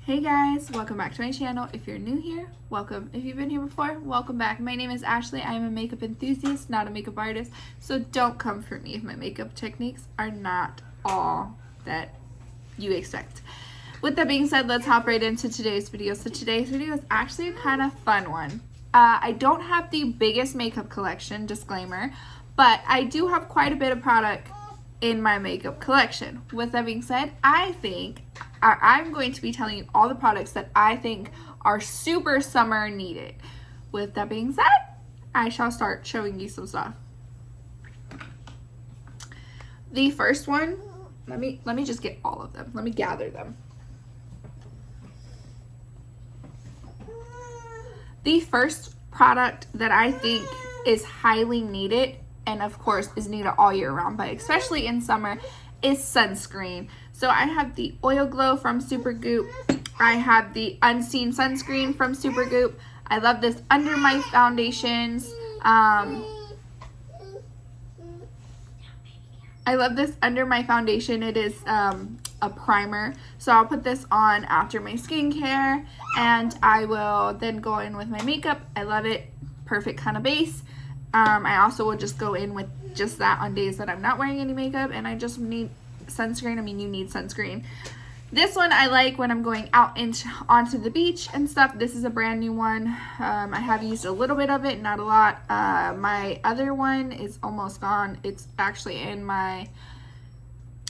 Hey guys, welcome back to my channel. If you're new here, welcome. If you've been here before, welcome back. My name is Ashley. I am a makeup enthusiast, not a makeup artist, so don't come for me if my makeup techniques are not all that you expect. With that being said, let's hop right into today's video. So today's video is actually a kind of fun one. I don't have the biggest makeup collection, disclaimer, but I do have quite a bit of product in my makeup collection. With that being said, I'm going to be telling you all the products that I think are super summer needed. With that being said, I shall start showing you some stuff. The first one, let me just get all of them. Let me gather them. The first product that I think is highly needed, and of course is needed all year round, but especially in summer, is sunscreen. So I have the Oil Glow from Supergoop. I have the Unseen Sunscreen from Supergoop. I love this under my foundations. I love this under my foundation. It is a primer. So I'll put this on after my skincare, and I will then go in with my makeup. I love it. Perfect kind of base. I also will just go in with just that on days that I'm not wearing any makeup and I just need sunscreen. I mean, you need sunscreen. This one I like when I'm going out onto the beach and stuff. This is a brand new one. I have used a little bit of it, not a lot. My other one is almost gone. It's actually in my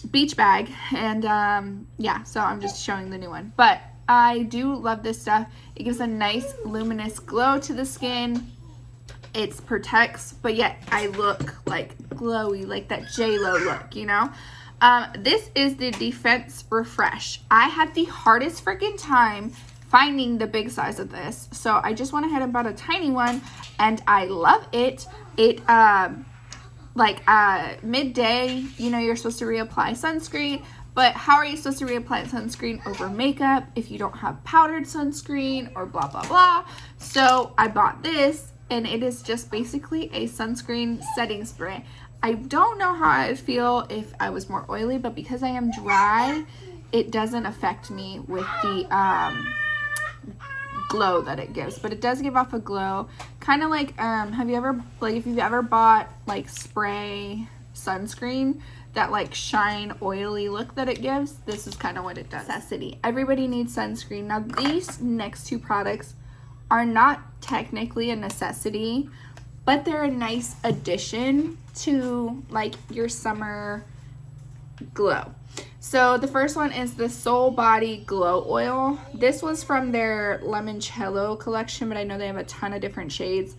beach bag, and yeah, so I'm just showing the new one. But I do love this stuff. It gives a nice luminous glow to the skin. It protects, but yet I look like glowy, like that J-Lo look, you know? This is the Defense Refresh. I had the hardest freaking time finding the big size of this, so I just went ahead and bought a tiny one, and I love it. It, midday, you know, you're supposed to reapply sunscreen, but how are you supposed to reapply sunscreen over makeup if you don't have powdered sunscreen or blah, blah, blah? So I bought this, and it is just basically a sunscreen setting spray. I don't know how I'd feel if I was more oily, but because I am dry, it doesn't affect me with the glow that it gives. But it does give off a glow, kind of like have you ever, like, if you've ever bought like spray sunscreen, that like shine oily look that it gives, this is kind of what it does. Necessity. Everybody needs sunscreen. Now these next two products are not technically a necessity, but they're a nice addition to like your summer glow. So the first one is the Soul Body Glow Oil. This was from their Limoncello collection, but I know they have a ton of different shades.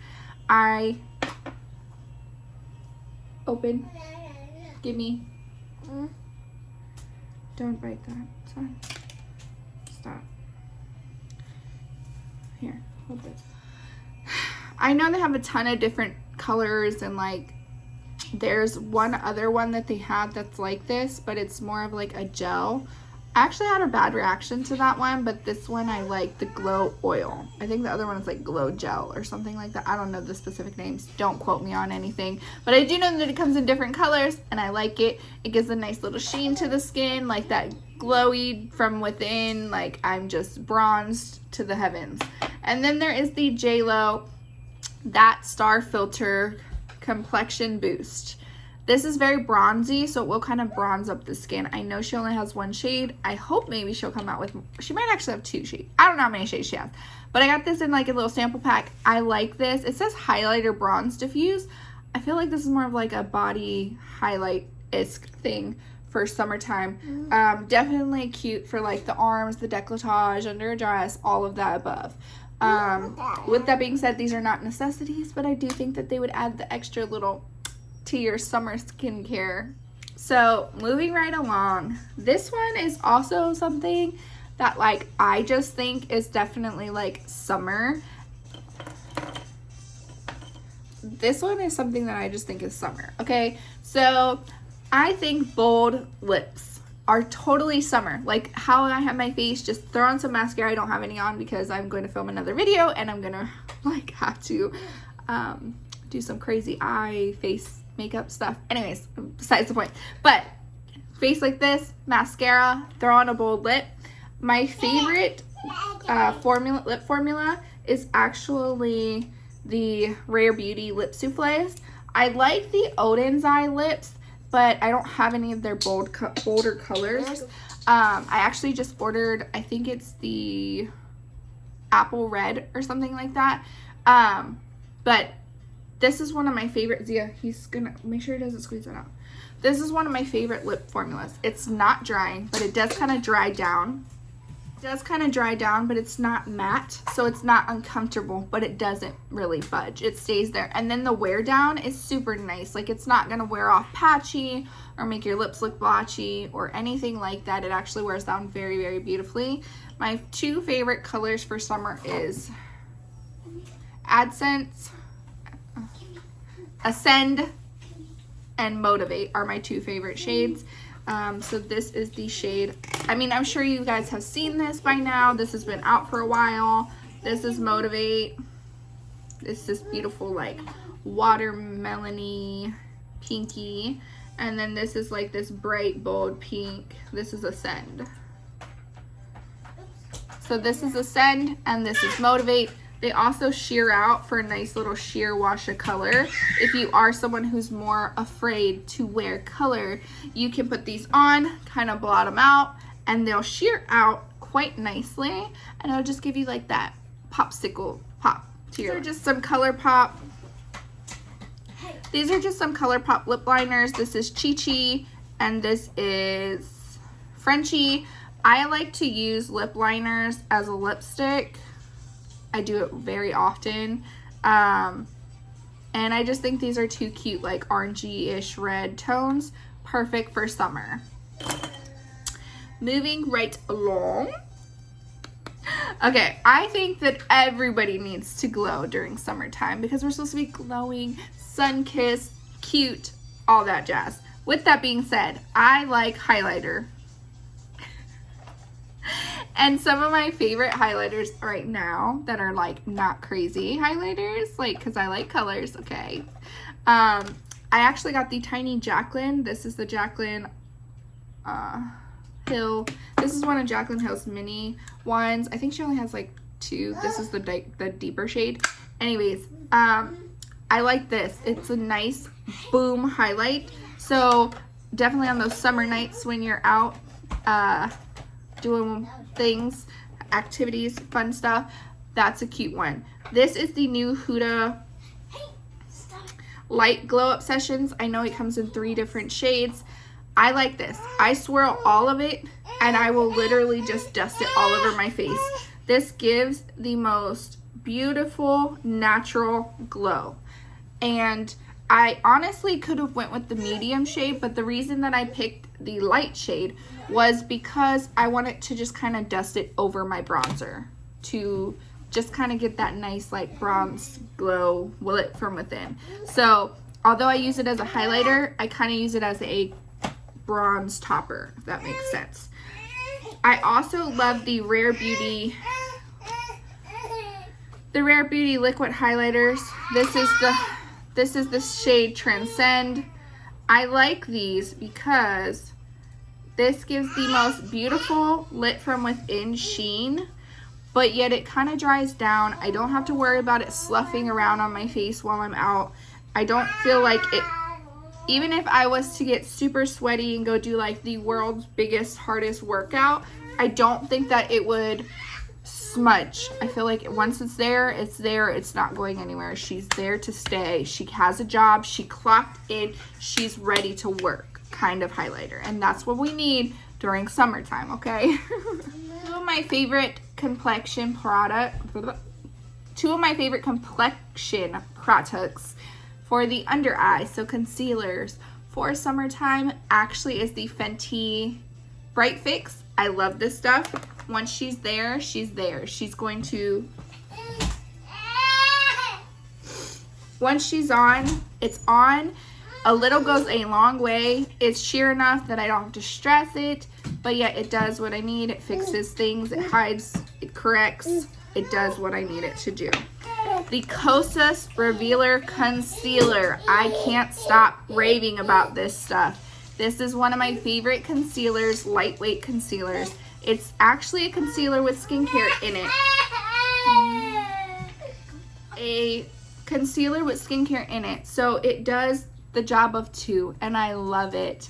Open. Give me. Don't bite that. Sorry. Stop. Here, hold this. I know they have a ton of different colors, and like there's one other one that they have that's like this, but it's more of like a gel. I actually had a bad reaction to that one, but this one I like the Glow Oil. I think the other one is like Glow Gel or something like that. I don't know the specific names. Don't quote me on anything, but I do know that it comes in different colors, and I like it. It gives a nice little sheen to the skin, like that glowy from within, like I'm just bronzed to the heavens. And then there is the J-Lo That Star Filter Complexion Boost. This is very bronzy, so it will kind of bronze up the skin. I know she only has one shade. I hope maybe she'll come out with, she might actually have two shades. I don't know how many shades she has, but I got this in like a little sample pack. I like this. It says highlighter bronze diffuse. I feel like this is more of like a body highlight-esque thing for summertime. Definitely cute for like the arms, the décolletage, under a dress, all of that above. With that being said, these are not necessities, but I do think that they would add the extra little to your summer skincare. So moving right along, this one is also something that like I just think is definitely like summer. This one is something that I just think is summer. Okay, so I think bold lips are totally summer. Like how I have my face, just throw on some mascara. I don't have any on because I'm going to film another video, and I'm gonna like have to do some crazy eye face makeup stuff. Anyways, besides the point. But face like this, mascara, throw on a bold lip. My favorite lip formula is actually the Rare Beauty lip souffles. I like the Odin's Eye lips, but I don't have any of their bolder colors. I actually just ordered, I think it's the apple red or something like that. But this is one of my favorite. Zia, he's gonna make sure he doesn't squeeze it out. This is one of my favorite lip formulas. It's not drying, but it does kind of dry down. It does kind of dry down, but it's not matte, so it's not uncomfortable, but it doesn't really budge. It stays there. And then the wear down is super nice. Like, it's not gonna wear off patchy or make your lips look blotchy or anything like that. It actually wears down very, very beautifully. My two favorite colors for summer is AdSense, Ascend, and Motivate are my two favorite shades. So this is the shade, I mean, I'm sure you guys have seen this by now. This has been out for a while. This is Motivate. It's this beautiful, like, watermelony, pinky. And then this is like this bright, bold pink. This is Ascend. So this is Ascend and this is Motivate. They also sheer out for a nice little sheer wash of color. If you are someone who's more afraid to wear color, you can put these on, kind of blot them out, and they'll sheer out quite nicely, and it'll just give you like that popsicle pop to your. These are just some ColourPop. These are just some ColourPop lip liners. This is Chi Chi, and this is Frenchie. I like to use lip liners as a lipstick. I do it very often. And I just think these are too cute, like orangey-ish red tones. Perfect for summer. Moving right along. Okay, I think that everybody needs to glow during summertime because we're supposed to be glowing, sun-kissed, cute, all that jazz. With that being said, I like highlighter. And some of my favorite highlighters right now that are like not crazy highlighters, like, because I like colors, okay. I actually got the tiny Jaclyn. This is the Jaclyn Hill. This is one of Jaclyn Hill's mini ones. I think she only has like two. This is the deeper shade. Anyways, I like this. It's a nice boom highlight. So definitely on those summer nights when you're out doing things, activities, fun stuff, that's a cute one. This is the new Huda Light Glow Up Sessions. I know it comes in 3 different shades. I like this. I swirl all of it and I will literally just dust it all over my face. This gives the most beautiful natural glow. And I honestly could have went with the medium shade, but the reason that I picked the light shade was because I wanted to just kind of dust it over my bronzer to just kind of get that nice like bronze glow lit from within. So although I use it as a highlighter, I kind of use it as a bronze topper, if that makes sense. I also love the Rare Beauty liquid highlighters. This is the shade Transcend. I like these because this gives the most beautiful lit from within sheen, but yet it kind of dries down. I don't have to worry about it sloughing around on my face while I'm out. I don't feel like it, even if I was to get super sweaty and go do like the world's biggest, hardest workout, I don't think that it would smudge. I feel like once it's there, it's not going anywhere. She's there to stay. She has a job, she clocked in, she's ready to work kind of highlighter, and that's what we need during summertime, okay? Two of my favorite complexion products for the under eye, so concealers for summertime, actually is the Fenty Bright Fix. I love this stuff. Once she's there, she's there. She's going to, once she's on, it's on. A little goes a long way. It's sheer enough that I don't have to stress it, but yet it does what I need. It fixes things, it hides, it corrects, it does what I need it to do. The Kosas Revealer Concealer. I can't stop raving about this stuff. This is one of my favorite concealers, lightweight concealers. It's actually a concealer with skincare in it. A concealer with skincare in it. So it does the job of two, and I love it.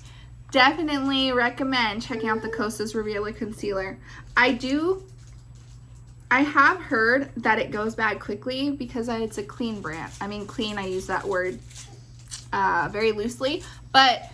Definitely recommend checking out the Kosas Revealer Concealer. I have heard that it goes bad quickly because it's a clean brand. I mean, clean, I use that word very loosely. But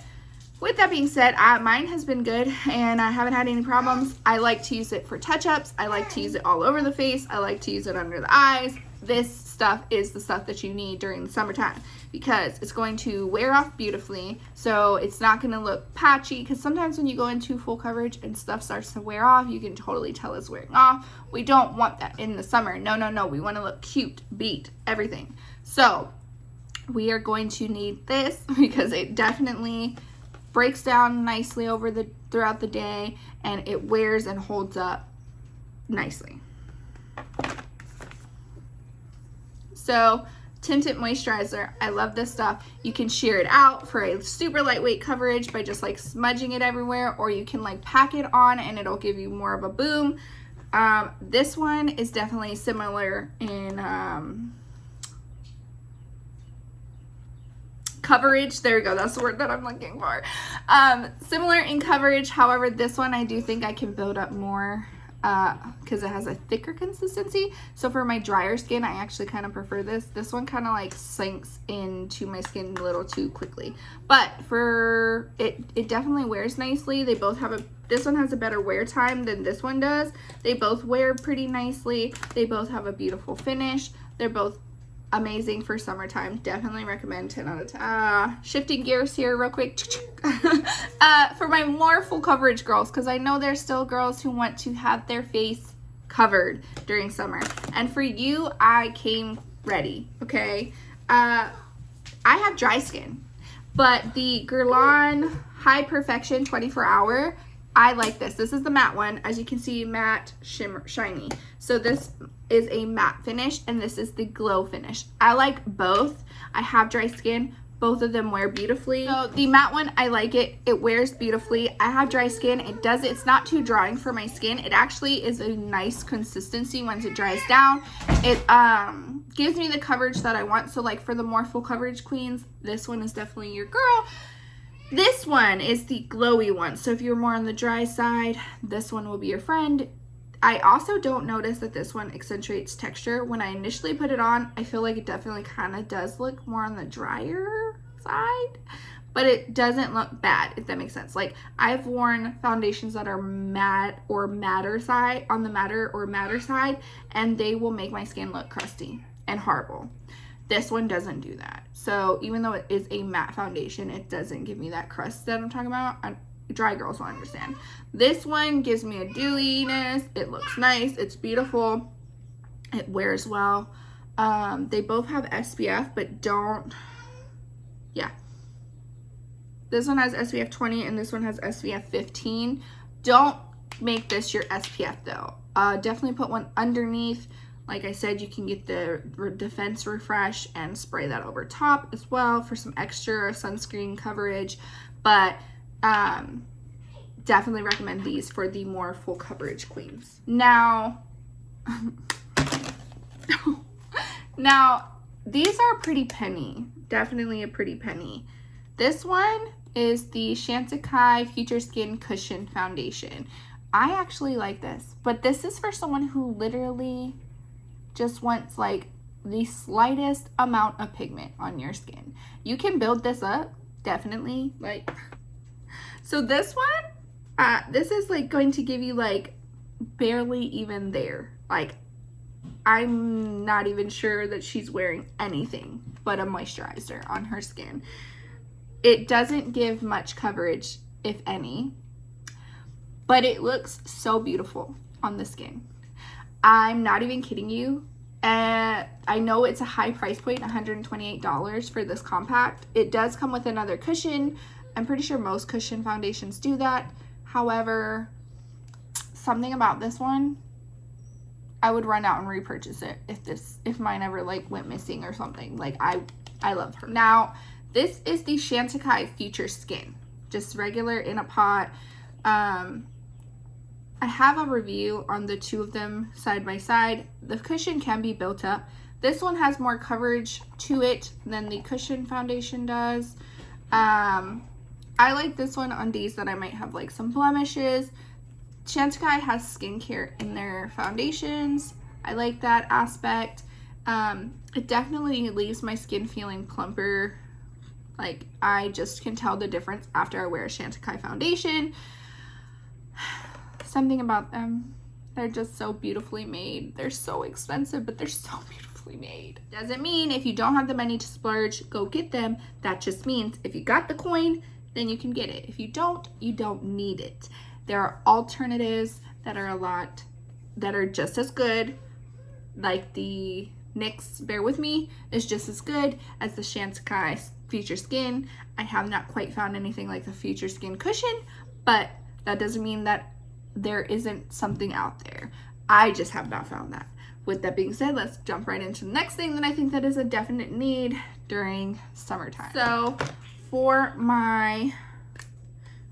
with that being said, mine has been good and I haven't had any problems. I like to use it for touch-ups. I like to use it all over the face. I like to use it under the eyes. This stuff is the stuff that you need during the summertime because it's going to wear off beautifully. So it's not going to look patchy, because sometimes when you go into full coverage and stuff starts to wear off, you can totally tell it's wearing off. We don't want that in the summer. No, no, no. We want to look cute, beat, everything. So we are going to need this because it definitely breaks down nicely throughout the day, and it wears and holds up nicely. So, tinted moisturizer. I love this stuff. You can sheer it out for a super lightweight coverage by just like smudging it everywhere, or you can like pack it on and it'll give you more of a boom. This one is definitely similar in coverage. There we go. That's the word that I'm looking for. Similar in coverage. However, this one I do think I can build up more because it has a thicker consistency. So for my drier skin, I actually kind of prefer this. This one kind of like sinks into my skin a little too quickly. But for it definitely wears nicely. They both have this one has a better wear time than this one does. They both wear pretty nicely. They both have a beautiful finish. They're both amazing for summertime. Definitely recommend. 10 out of 10. Shifting gears here real quick. For my more full coverage girls, because I know there's still girls who want to have their face covered during summer. And for you, I came ready, okay? I have dry skin, but the Guerlain High Perfection 24 Hour, I like this. This is the matte one. As you can see, matte, shimmer, shiny. So this is a matte finish, and this is the glow finish. I like both. I have dry skin. Both of them wear beautifully. So the matte one, I like it. It wears beautifully. I have dry skin. It's not too drying for my skin. It actually is a nice consistency once it dries down. It gives me the coverage that I want. So like for the more full coverage queens, this one is definitely your girl. This one is the glowy one. So if you're more on the dry side, this one will be your friend. I also don't notice that this one accentuates texture. When I initially put it on, I feel like it definitely kind of does look more on the drier side, but it doesn't look bad, if that makes sense. Like I've worn foundations that are matte or madder side, on the madder or madder side, and they will make my skin look crusty and horrible. This one doesn't do that. So even though it is a matte foundation, it doesn't give me that crust that I'm talking about. Dry girls will understand. This one gives me a dewiness. It looks nice. It's beautiful. It wears well. They both have SPF, but yeah. This one has SPF 20 and this one has SPF 15. Don't make this your SPF though. Definitely put one underneath. Like I said, you can get the Defense Refresh and spray that over top as well for some extra sunscreen coverage. But definitely recommend these for the more full coverage queens. Now, these are a pretty penny. Definitely a pretty penny. This one is the Chantecaille Future Skin Cushion Foundation. I actually like this, but this is for someone who literally just wants like the slightest amount of pigment on your skin. You can build this up, definitely. Like, so this one, this is like going to give you like barely even there. Like, I'm not even sure that she's wearing anything but a moisturizer on her skin. It doesn't give much coverage, if any, but it looks so beautiful on the skin. I'm not even kidding you. I know it's a high price point, $128 for this compact. It does come with another cushion. I'm pretty sure most cushion foundations do that. However, something about this one, I would run out and repurchase it if mine ever like went missing or something. Like I love her. Now, this is the Chantecaille Future Skin, just regular in a pot. I have a review on the two of them side by side. The cushion can be built up. This one has more coverage to it than the cushion foundation does. I like this one on days that I might have like some blemishes. Chantecaille has skincare in their foundations. I like that aspect. It definitely leaves my skin feeling plumper. Like, I just can tell the difference after I wear a Chantecaille foundation. Something about them, they're just so beautifully made. They're so expensive, but they're so beautifully made. Doesn't mean if you don't have the money to splurge, go get them. That just means if you got the coin, then you can get it. If you don't need it. There are alternatives that are just as good. Like the NYX Bear With Me is just as good as the Chantecaille Future Skin. I have not quite found anything like the Future Skin cushion, but that doesn't mean that there isn't something out there. I just have not found that. With that being said, let's jump right into the next thing that I think that is a definite need during summertime. So for my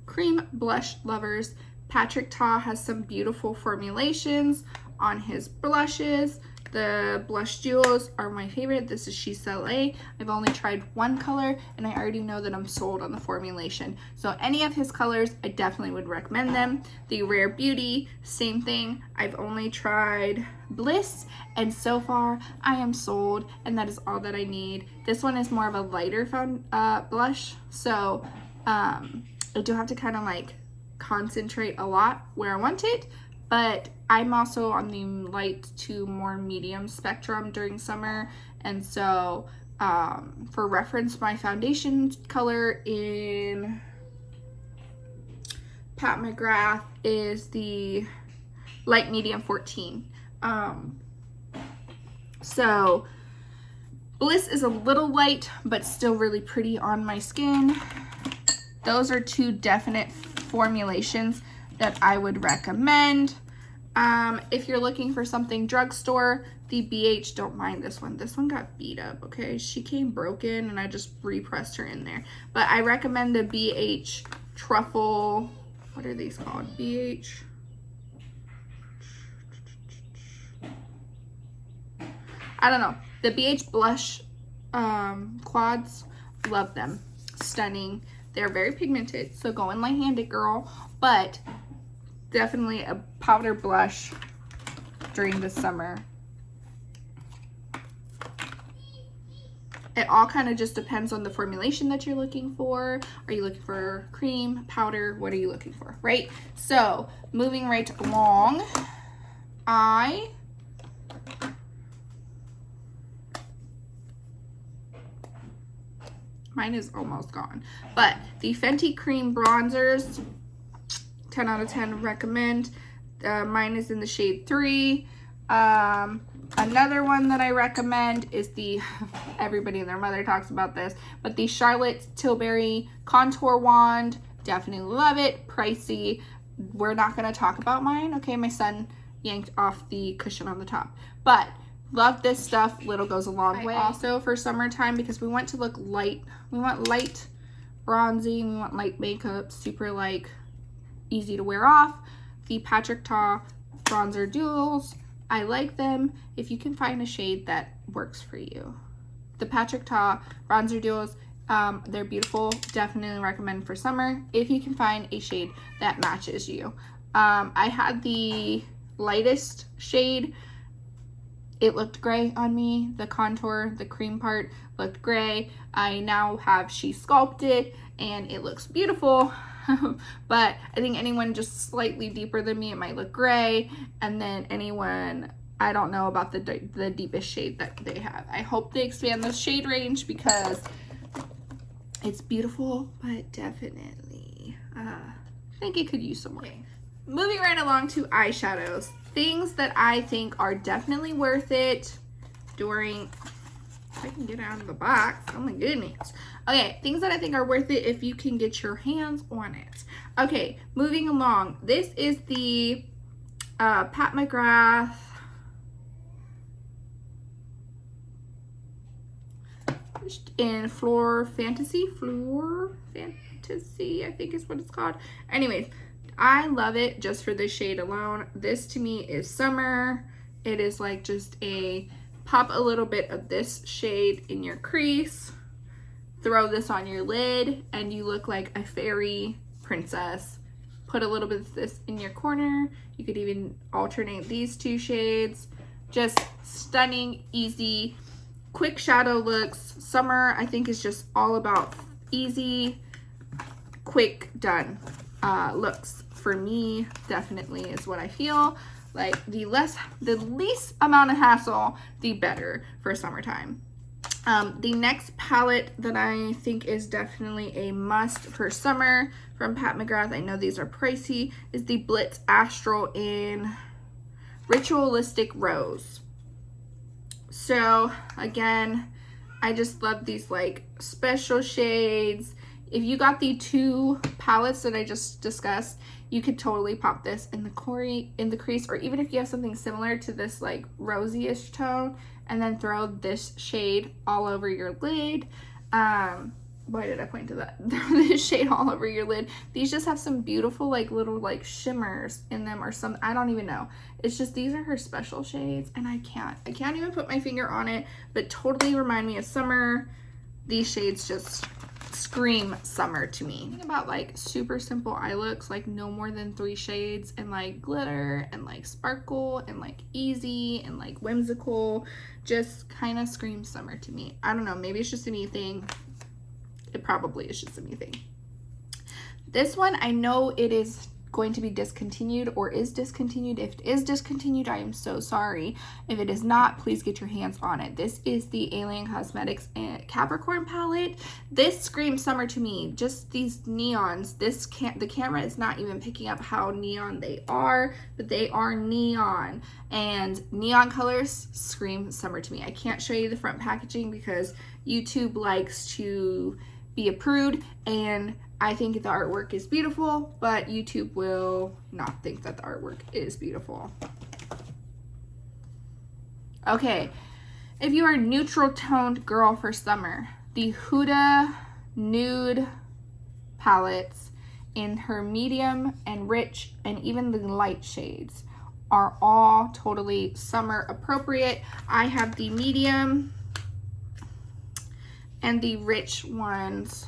cream blush lovers, Patrick Ta has some beautiful formulations on his blushes. The blush duos are my favorite. This is She Soleil. I've only tried one color and I already know that I'm sold on the formulation. So any of his colors, I definitely would recommend them. The Rare Beauty, same thing. I've only tried Bliss and so far I am sold and that is all that I need. This one is more of a lighter blush. So I do have to kind of like concentrate a lot where I want it. But I'm also on the light to more medium spectrum during summer. And so for reference, my foundation color in Pat McGrath is the light medium 14. So Bliss is a little light, but still really pretty on my skin. Those are two definite formulations that I would recommend. If you're looking for something drugstore, the BH, don't mind this one. This one got beat up, okay? She came broken and I just repressed her in there. But I recommend the BH Truffle, what are these called? BH. I don't know. The BH Blush quads, love them. Stunning. They're very pigmented, so go in light-handed, girl. But definitely a powder blush during the summer. It all kind of just depends on the formulation that you're looking for. Are you looking for cream, powder? What are you looking for, right? So moving right along, mine is almost gone, but the Fenty Cream bronzers, 10 out of 10 recommend. Mine is in the shade 3. Another one that I recommend is the, everybody and their mother talks about this, but the Charlotte Tilbury Contour Wand. Definitely love it. Pricey. We're not going to talk about mine. Okay, my son yanked off the cushion on the top. But love this stuff. Little goes a long way. Also for summertime, because we want to look light. We want light bronzing. We want light makeup. Super like easy to wear off. The Patrick Ta bronzer duos. I like them if you can find a shade that works for you. The Patrick Ta bronzer duos, they're beautiful. Definitely recommend for summer if you can find a shade that matches you. I had the lightest shade. It looked gray on me. The contour, the cream part looked gray. I now have She Sculpted and it looks beautiful. But I think anyone just slightly deeper than me, it might look gray. And then anyone, I don't know about the deepest shade that they have. I hope they expand the shade range because it's beautiful, but definitely I think it could use some more. Okay. Moving right along to eyeshadows. Things that I think are definitely worth it during, if I can get out of the box, oh my goodness. Okay, things that I think are worth it if you can get your hands on it. Okay, moving along. This is the Pat McGrath in Floor Fantasy, I think is what it's called. Anyways, I love it just for this shade alone. This to me is summer. It is like just a pop a little bit of this shade in your crease, throw this on your lid, and you look like a fairy princess. Put a little bit of this in your corner. You could even alternate these two shades. Just stunning, easy, quick shadow looks. Summer, I think, is just all about easy, quick, done looks. For me, definitely is what I feel. Like the least amount of hassle, the better for summertime. The next palette that I think is definitely a must for summer from Pat McGrath, I know these are pricey, is the Blitz Astral in Ritualistic Rose. So again, I just love these like special shades. If you got the two palettes that I just discussed, you could totally pop this in the crease, or even if you have something similar to this like rosy-ish tone, and then throw this shade all over your lid. Why did I point to that? Throw this shade all over your lid. These just have some beautiful like little like shimmers in them or some, I don't even know. It's just, these are her special shades, and I can't even put my finger on it, but totally remind me of summer. These shades just scream summer to me. Think about like super simple eye looks, like no more than 3 shades, and like glitter and like sparkle and like easy and like whimsical, just kind of screams summer to me. I don't know, maybe it's just a me thing. It probably is just a me thing. This one, I know it is going to be discontinued or is discontinued. If it is discontinued, I am so sorry. If it is not, please get your hands on it. This is the Alien Cosmetics Capricorn palette. This screams summer to me. Just these neons. The camera is not even picking up how neon they are, but they are neon, and neon colors scream summer to me. I can't show you the front packaging because YouTube likes to be a prude, and I think the artwork is beautiful, but YouTube will not think that the artwork is beautiful. Okay, if you are a neutral toned girl for summer, the Huda Nude palettes in her medium and rich and even the light shades are all totally summer appropriate. I have the medium and the rich ones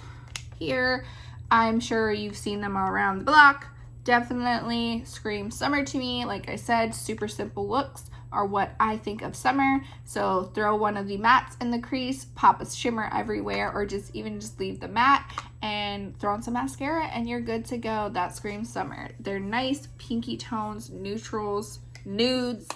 here. I'm sure you've seen them around the block. Definitely scream summer to me. Like I said, super simple looks are what I think of summer. So throw one of the mattes in the crease, pop a shimmer everywhere, or just leave the matte and throw on some mascara and you're good to go. That screams summer. They're nice pinky tones, neutrals, nudes.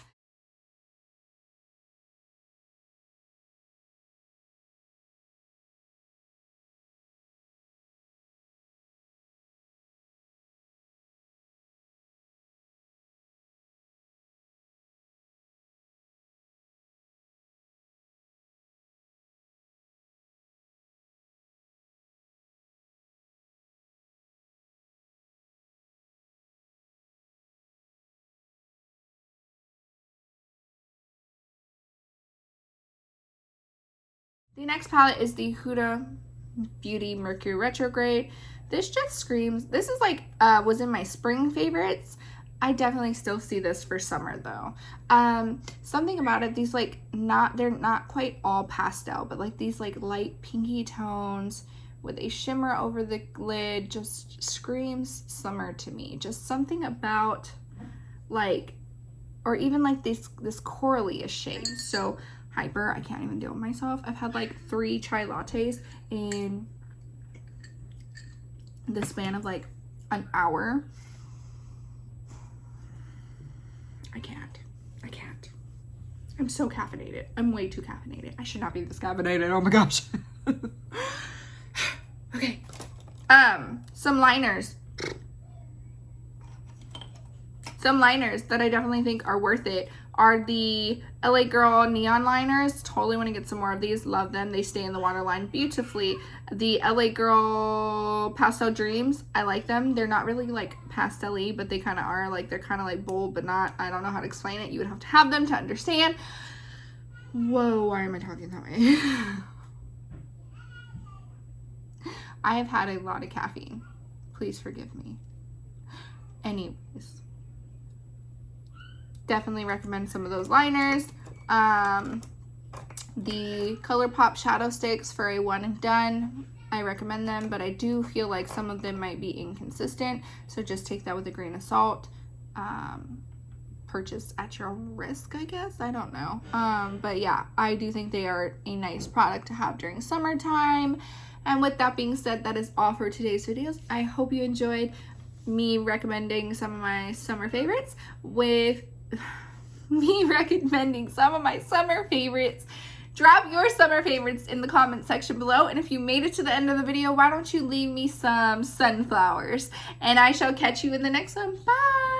The next palette is the Huda Beauty Mercury Retrograde. This just screams, this is like, was in my spring favorites. I definitely still see this for summer though. Something about it, these like, they're not quite all pastel, but like these like light pinky tones with a shimmer over the lid just screams summer to me. Just something about like, or even like this corally-ish shade. So hyper, I can't even deal with myself. I've had like 3 chai lattes in the span of like an hour. I can't. I'm so caffeinated. I'm way too caffeinated. I should not be this caffeinated. Oh my gosh. Okay. Some liners. Some liners that I definitely think are worth it are the LA Girl neon liners. Totally want to get some more of these. Love them. They stay in the waterline beautifully. The LA Girl Pastel Dreams, I like them. They're not really like pastel-y, but they kind of are. Like, they're kind of like bold, but not. I don't know how to explain it. You would have to have them to understand. Whoa, why am I talking that way? I have had a lot of caffeine. Please forgive me. Anyways, definitely recommend some of those liners. The ColourPop shadow sticks for a one and done, I recommend them, but I do feel like some of them might be inconsistent, so just take that with a grain of salt. Purchase at your own risk, I guess. I don't know. But yeah, I do think they are a nice product to have during summertime. And with that being said, that is all for today's videos. I hope you enjoyed me recommending some of my summer favorites with me recommending some of my summer favorites. Drop your summer favorites in the comment section below, and if you made it to the end of the video, why don't you leave me some sunflowers, and I shall catch you in the next one. Bye!